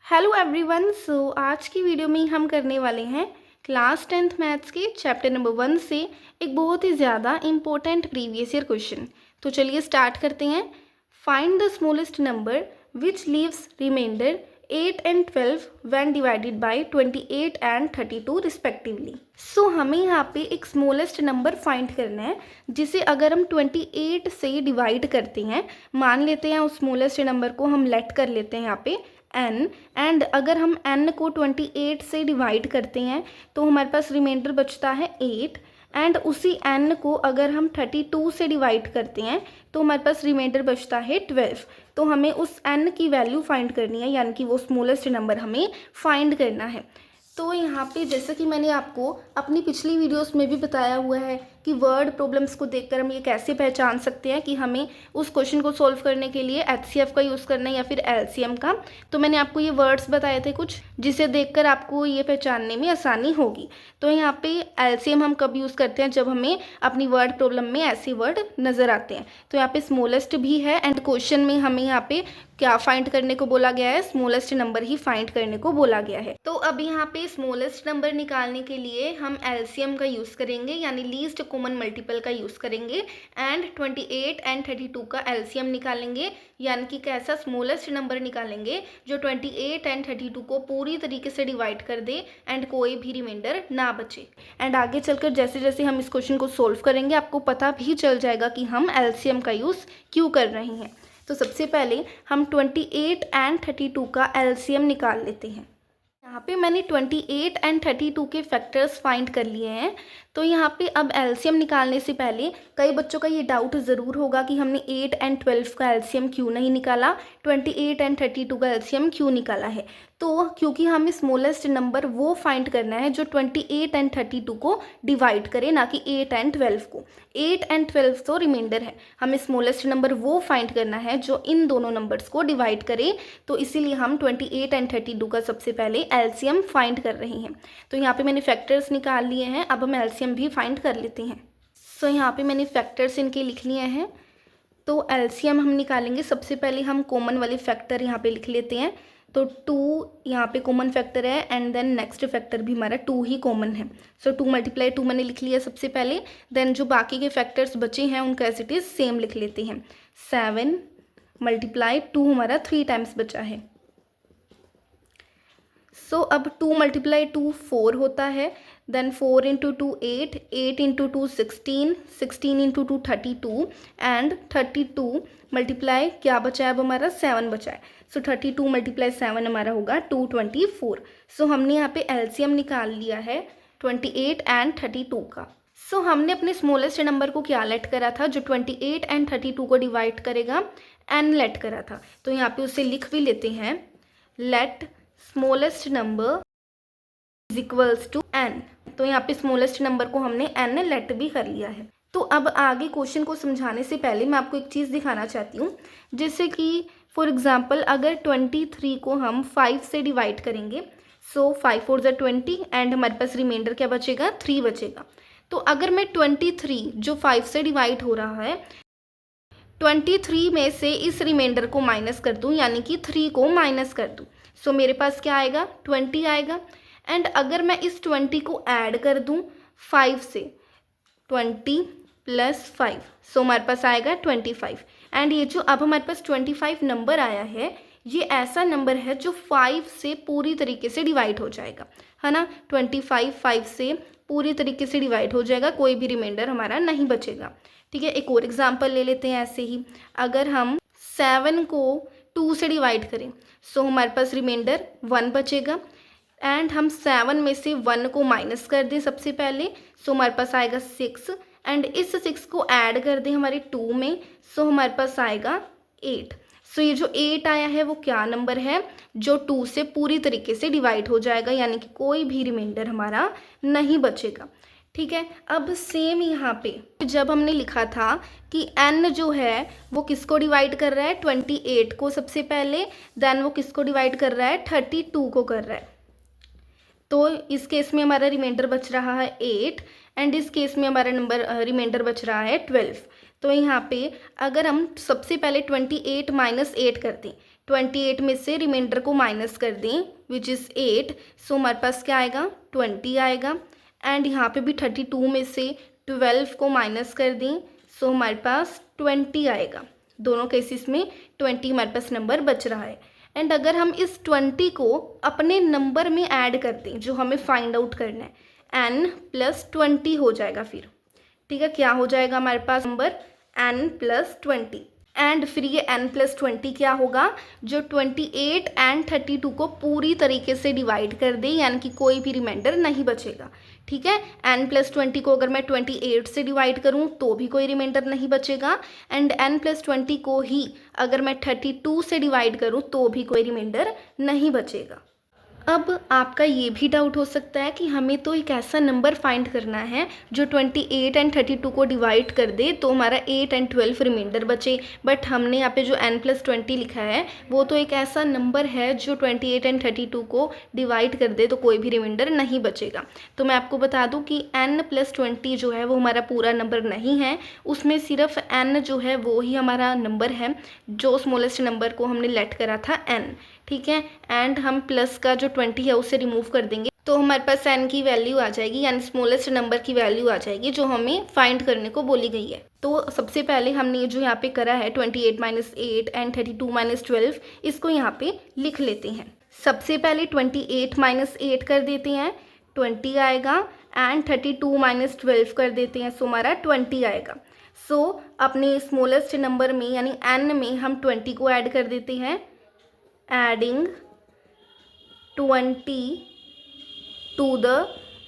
Hello everyone. आज की video में हम करने वाले हैं क्लास 10th मैथ्स के चैप्टर नंबर 1 से एक बहुत ही ज़्यादा इम्पोर्टेंट प्रीवियस ईयर क्वेश्चन। तो चलिए स्टार्ट करते हैं। Find the smallest number which leaves remainder 8 and 12 when divided by 28 and 32 respectively. So हमें यहाँ पे एक स्मॉलेस्ट नंबर फाइंड करना है जिसे अगर हम 28 से डिवाइड करते हैं, मान लेते हैं उस स्मॉलेस्ट नंबर को हम लेट कर लेते हैं यहाँ पे n, एंड अगर हम n को 28 से डिवाइड करते हैं तो हमारे पास रिमाइंडर बचता है 8, एंड उसी n को अगर हम 32 से डिवाइड करते हैं तो हमारे पास रिमाइंडर बचता है 12। तो हमें उस n की वैल्यू फाइंड करनी है, यानी कि वो स्मॉलेस्ट नंबर हमें फाइंड करना है। तो यहाँ पे जैसे कि मैंने आपको अपनी पिछली वीडियोस में भी बताया हुआ है कि वर्ड प्रॉब्लम्स को देखकर हम ये कैसे पहचान सकते हैं कि हमें उस क्वेश्चन को सॉल्व करने के लिए एचसीएफ का यूज़ करना है या फिर एलसीएम का। तो मैंने आपको ये वर्ड्स बताए थे कुछ, जिसे देखकर आपको ये पहचानने में आसानी होगी। तो यहाँ पे एलसीएम हम कब यूज़ करते हैं, जब हमें अपनी वर्ड प्रॉब्लम में ऐसे वर्ड नज़र आते हैं। तो यहाँ पे स्मॉलेस्ट भी है, एंड क्वेश्चन में हमें यहाँ पे क्या फाइंड करने को बोला गया है, स्मॉलेस्ट नंबर ही फाइंड करने को बोला गया है। तो अब यहाँ पे स्मॉलेस्ट नंबर निकालने के लिए हम एलसीएम का यूज़ करेंगे, यानी लीस्ट कॉमन मल्टीपल का यूज़ करेंगे, एंड 28 एंड 32 का एलसीएम निकालेंगे, यानी कि कैसा स्मॉलेस्ट नंबर निकालेंगे जो 28 एंड 32 को पूरी तरीके से डिवाइड कर दे एंड कोई भी रिमाइंडर ना बचे। एंड आगे चलकर जैसे जैसे हम इस क्वेश्चन को सोल्व करेंगे आपको पता भी चल जाएगा कि हम एलसीएम का यूज़ क्यों कर रहे हैं। तो सबसे पहले हम 28 एंड 32 का एलसीएम निकाल लेते हैं। यहाँ पे मैंने 28 एंड 32 के फैक्टर्स फाइंड कर लिए हैं। तो यहाँ पे अब एलसीएम निकालने से पहले कई बच्चों का ये डाउट ज़रूर होगा कि हमने 8 एंड 12 का एलसीएम क्यों नहीं निकाला, 28 एंड 32 का एलसीएम क्यों निकाला है। तो क्योंकि हमें स्मॉलेस्ट नंबर वो फाइंड करना है जो 28 एंड 32 को डिवाइड करे, ना कि 8 एंड 12 को। 8 एंड 12 तो रिमाइंडर है, हमें स्मॉलेस्ट नंबर वो फाइंड करना है जो इन दोनों नंबर्स को डिवाइड करे। तो इसीलिए हम 28 एंड 32 का सबसे पहले एलसीएम फाइंड कर रहे हैं। तो यहाँ पे मैंने फैक्टर्स निकाल लिए हैं, अब हम एलसीएम भी फाइंड कर लेते हैं। सो यहाँ पे मैंने फैक्टर्स इनके लिख लिए हैं। तो एलसीएम हम निकालेंगे, सबसे पहले हम कॉमन वाले फैक्टर यहाँ पे लिख लेते हैं। तो 2 यहाँ पे कॉमन फैक्टर है, एंड देन नेक्स्ट फैक्टर भी हमारा 2 ही कॉमन है। सो 2 × 2 मैंने लिख लिया सबसे पहले। देन जो बाकी के फैक्टर्स बचे हैं उनका एज इट इज़ सेम लिख लेते हैं। 7 × 2 हमारा 3 टाइम्स बचा है। सो अब 2 × 2 4 होता है, देन 4 × 2 8, 8 × 2 16, 16 × 2 32, एंड 32 मल्टीप्लाई क्या बचा है, अब हमारा 7 बचा है। सो 32 × 7 हमारा होगा 224। सो हमने यहाँ पे एलसीएम निकाल लिया है 28 एंड 32 का। सो हमने अपने स्मॉलेस्ट नंबर को क्या लेट करा था, जो 28 एंड 32 को डिवाइड करेगा, एन लेट करा था। तो यहाँ पे उसे लिख भी लेते हैं, let smallest number is equals to n। तो यहाँ पे स्मॉलेस्ट नंबर को हमने n लेट भी कर लिया है। तो अब आगे क्वेश्चन को समझाने से पहले मैं आपको एक चीज़ दिखाना चाहती हूँ, जैसे कि फॉर एग्जांपल अगर 23 को हम 5 से डिवाइड करेंगे, सो 5 4 ज़ा 20, एंड हमारे पास रिमाइंडर क्या बचेगा, 3 बचेगा। तो अगर मैं 23 जो 5 से डिवाइड हो रहा है, 23 में से इस रिमाइंडर को माइनस कर दूँ, यानी कि 3 को माइनस कर दूँ, सो मेरे पास क्या आएगा, 20 आएगा। एंड अगर मैं इस 20 को ऐड कर दूं 5 से, 20 + 5, सो हमारे पास आएगा 25। एंड ये जो अब हमारे पास 25 नंबर आया है, ये ऐसा नंबर है जो 5 से पूरी तरीके से डिवाइड हो जाएगा, है ना। 25 5 से पूरी तरीके से डिवाइड हो जाएगा, कोई भी रिमाइंडर हमारा नहीं बचेगा। ठीक है, एक और एग्जाम्पल ले लेते हैं ऐसे ही। अगर हम 7 को 2 से डिवाइड करें, सो हमारे पास रिमाइंडर 1 बचेगा, एंड हम 7 में से 1 को माइनस कर दें सबसे पहले, सो हमारे पास आएगा 6, एंड इस 6 को ऐड कर दें हमारे 2 में, सो हमारे पास आएगा 8। सो ये जो 8 आया है वो क्या नंबर है, जो 2 से पूरी तरीके से डिवाइड हो जाएगा, यानी कि कोई भी रिमाइंडर हमारा नहीं बचेगा। ठीक है, अब सेम यहाँ पे जब हमने लिखा था कि n जो है वो किसको डिवाइड कर रहा है, 28 को सबसे पहले, देन वो किसको डिवाइड कर रहा है, 32 को कर रहा है। तो इस केस में हमारा रिमाइंडर बच रहा है 8, एंड इस केस में हमारा नंबर रिमाइंडर बच रहा है 12। तो यहाँ पे अगर हम सबसे पहले 28 - 8 कर दें, 28 में से रिमाइंडर को माइनस कर दें विच इज़ 8, सो हमारे पास क्या आएगा 20 आएगा। एंड यहाँ पे भी 32 में से 12 को माइनस कर दें, सो हमारे पास 20 आएगा। दोनों केसेस में 20 हमारे पास नंबर बच रहा है। एंड अगर हम इस 20 को अपने नंबर में ऐड कर दें जो हमें फाइंड आउट करना है, n + 20 हो जाएगा फिर, ठीक है। क्या हो जाएगा हमारे पास नंबर n + 20। एंड फिर ये n + 20 क्या होगा, जो 28 एंड 32 को पूरी तरीके से डिवाइड कर दे, यानी कि कोई भी रिमाइंडर नहीं बचेगा, ठीक है। n + 20 को अगर मैं 28 से डिवाइड करूं तो भी कोई रिमाइंडर नहीं बचेगा, एंड n + 20 को ही अगर मैं 32 से डिवाइड करूं तो भी कोई रिमाइंडर नहीं बचेगा। अब आपका ये भी डाउट हो सकता है कि हमें तो एक ऐसा नंबर फाइंड करना है जो 28 एंड 32 को डिवाइड कर दे तो हमारा 8 एंड 12 रिमाइंडर बचे, बट हमने यहाँ पे जो n + 20 लिखा है वो तो एक ऐसा नंबर है जो 28 एंड 32 को डिवाइड कर दे तो कोई भी रिमाइंडर नहीं बचेगा। तो मैं आपको बता दूं कि n + 20 जो है वो हमारा पूरा नंबर नहीं है, उसमें सिर्फ n जो है वो ही हमारा नंबर है, जो स्मॉलेस्ट नंबर को हमने लेट करा था n, ठीक है। एंड हम प्लस का जो 20 है उसे रिमूव कर देंगे तो हमारे पास n की वैल्यू आ जाएगी, यानी स्मॉलेस्ट नंबर की वैल्यू आ जाएगी जो हमें फाइंड करने को बोली गई है। तो सबसे पहले हमने जो यहाँ पे करा है 28 - 8 एंड 32 - 12, इसको यहाँ पे लिख लेते हैं। सबसे पहले 28 - 8 कर देते हैं, 20 आएगा, एंड 32 - 12 कर देते हैं, सो हमारा 20 आएगा। सो अपने स्मॉलेस्ट नंबर में यानी n में हम 20 को ऐड कर देते हैं, adding 20 to the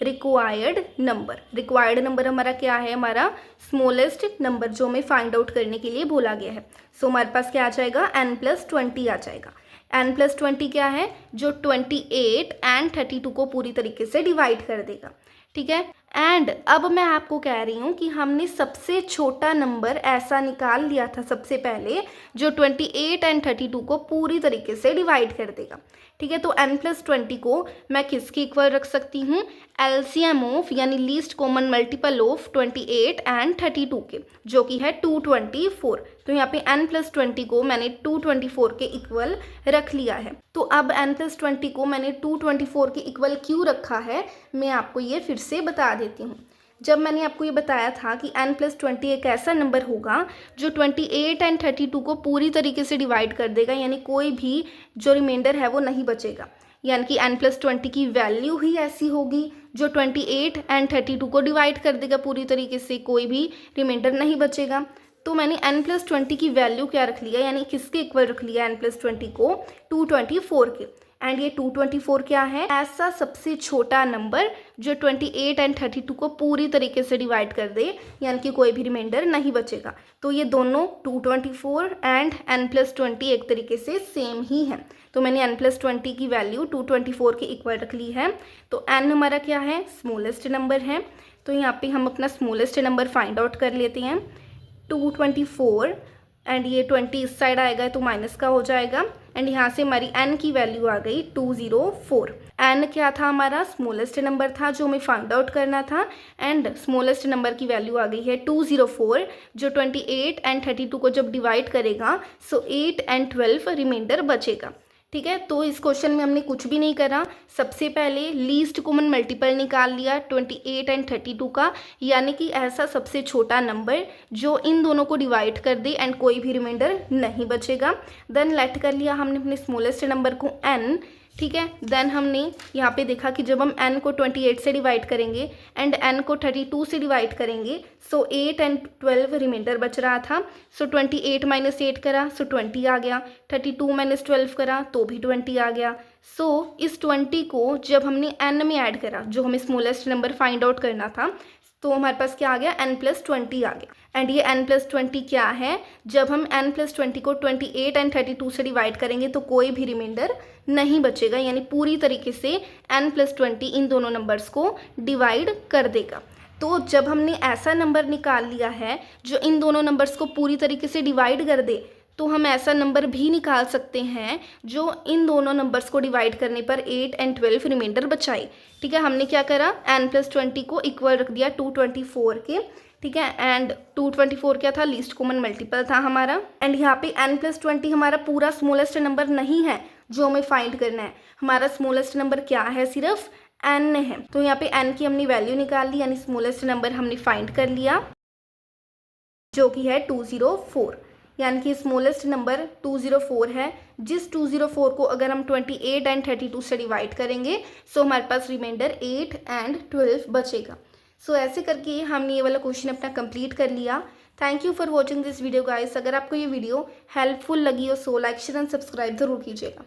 required number. Required number हमारा क्या है, हमारा स्मॉलेस्ट नंबर जो हमें फाइंड आउट करने के लिए बोला गया है। सो हमारे पास क्या आ जाएगा, n + 20 आ जाएगा। n + 20 क्या है, जो 28 एंड 32 को पूरी तरीके से डिवाइड कर देगा, ठीक है। एंड अब मैं आपको कह रही हूँ कि हमने सबसे छोटा नंबर ऐसा निकाल लिया था सबसे पहले जो 28 एंड 32 को पूरी तरीके से डिवाइड कर देगा, ठीक है। तो n + 20 को मैं किसके इक्वल रख सकती हूँ, एलसीएम ऑफ यानी least common multiple of 28 and 32 के, जो कि है 224। तो यहाँ पे n + 20 को मैंने 224 के इक्वल रख लिया है। तो अब n + 20 को मैंने 224 के इक्वल क्यों रखा है, मैं आपको ये फिर से बता देती हूँ। जब मैंने आपको ये बताया था कि n + 20 एक ऐसा नंबर होगा जो 28 एंड 32 को पूरी तरीके से डिवाइड कर देगा, यानी कोई भी जो रिमाइंडर है वो नहीं बचेगा, यानी कि n + 20 की वैल्यू ही ऐसी होगी जो 28 एंड 32 को डिवाइड कर देगा पूरी तरीके से, कोई भी रिमाइंडर नहीं बचेगा। तो मैंने n + 20 की वैल्यू क्या रख लिया, यानी किसके इक्वल रख लिया n + 20 को, 224 के। एंड ये 224 क्या है, ऐसा सबसे छोटा नंबर जो 28 एंड 32 को पूरी तरीके से डिवाइड कर दे, यानी कि कोई भी रिमाइंडर नहीं बचेगा। तो ये दोनों 224 एंड n + 20 एक तरीके से सेम ही है। तो मैंने n + 20 की वैल्यू 224 के इक्वल रख ली है। तो n हमारा क्या है, स्मॉलेस्ट नंबर है। तो यहाँ पे हम अपना स्मॉलेस्ट नंबर फाइंड आउट कर लेते हैं, 224, एंड ये 20 इस साइड आएगा तो माइनस का हो जाएगा, एंड यहाँ से हमारी n की वैल्यू आ गई 204। n क्या था, हमारा स्मॉलेस्ट नंबर था जो हमें फाइंड आउट करना था, एंड स्मॉलेस्ट नंबर की वैल्यू आ गई है 204, जो 28 एंड 32 को जब डिवाइड करेगा सो 8 एंड 12 रिमाइंडर बचेगा, ठीक है। तो इस क्वेश्चन में हमने कुछ भी नहीं करा, सबसे पहले लीस्ट कॉमन मल्टीपल निकाल लिया 28 एंड 32 का, यानी कि ऐसा सबसे छोटा नंबर जो इन दोनों को डिवाइड कर दे एंड कोई भी रिमाइंडर नहीं बचेगा। देन लेट कर लिया हमने अपने स्मॉलेस्ट नंबर को n, ठीक है। देन हमने यहाँ पे देखा कि जब हम n को 28 से डिवाइड करेंगे एंड n को 32 से डिवाइड करेंगे सो 8 एंड 12 रिमाइंडर बच रहा था। सो 28 - 8 करा सो 20 आ गया, 32 - 12 करा तो भी 20 आ गया। सो इस 20 को जब हमने n में ऐड करा, जो हमें स्मॉलेस्ट नंबर फाइंड आउट करना था, तो हमारे पास क्या आ गया, n + 20 आ गया। एंड ये n + 20 क्या है, जब हम n + 20 को 28 एंड 32 से डिवाइड करेंगे तो कोई भी रिमाइंडर नहीं बचेगा, यानी पूरी तरीके से n + 20 इन दोनों नंबर्स को डिवाइड कर देगा। तो जब हमने ऐसा नंबर निकाल लिया है जो इन दोनों नंबर्स को पूरी तरीके से डिवाइड कर दे, तो हम ऐसा नंबर भी निकाल सकते हैं जो इन दोनों नंबर्स को डिवाइड करने पर 8 एंड 12 रिमाइंडर बचाए, ठीक है। हमने क्या करा, n + 20 को इक्वल रख दिया 224 के, ठीक है। एंड 224 क्या था, लीस्ट कॉमन मल्टीपल था हमारा। एंड यहाँ पे n+20 हमारा पूरा स्मॉलेस्ट नंबर नहीं है जो हमें फाइंड करना है। हमारा स्मॉलेस्ट नंबर क्या है, सिर्फ n है। तो यहाँ पे n की हमने वैल्यू निकाल ली, यानी स्मॉलेस्ट नंबर हमने फाइंड कर लिया जो कि है 204, यानी कि स्मॉलेस्ट नंबर 204 है। जिस 204 को अगर हम 28 एंड 32 से डिवाइड करेंगे सो हमारे पास रिमाइंडर 8 एंड 12 बचेगा। सो ऐसे करके हमने ये वाला क्वेश्चन अपना कंप्लीट कर लिया। Thank you for watching this video guys. अगर आपको ये वीडियो हेल्पफुल लगी हो so like share and subscribe जरूर कीजिएगा।